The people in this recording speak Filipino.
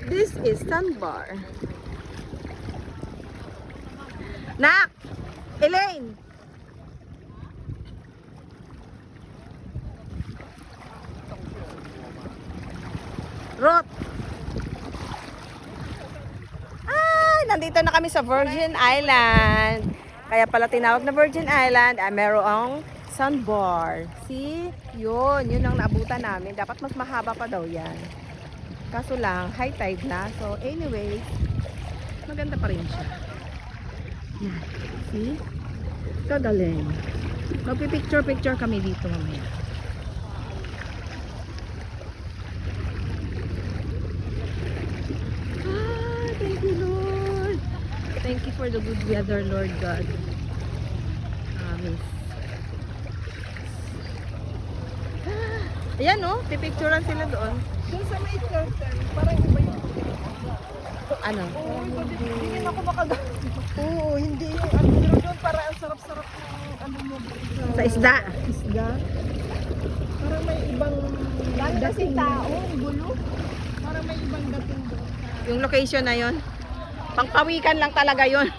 This is Sandbar. Nak! Elaine! Rot! Nandito na kami sa Virgin Island. Kaya pala tinawag na Virgin Island ay merong sandbar. See? Yun ang naabutan namin. Dapat mas mahaba pa daw yan. Kaso lang, high tide na. So anyway, maganda pa rin siya. Yan. See? Kagaling. Magpipicture-picture kami dito mamaya. Thank you, Lord. Thank you for the good weather, Lord God. Ayan, no? Pipicturean sila doon. Doon sa may curtain, parang iba yung Ano? hindi ako makagano. Oo, hindi yung ano. Pero doon para ang sarap-sarap ng ano mo. Sa isda. Isda. Parang may ibang dating tao, gulo. Parang may ibang dating doon. Yung location na yon. Pangpawikan lang talaga yon.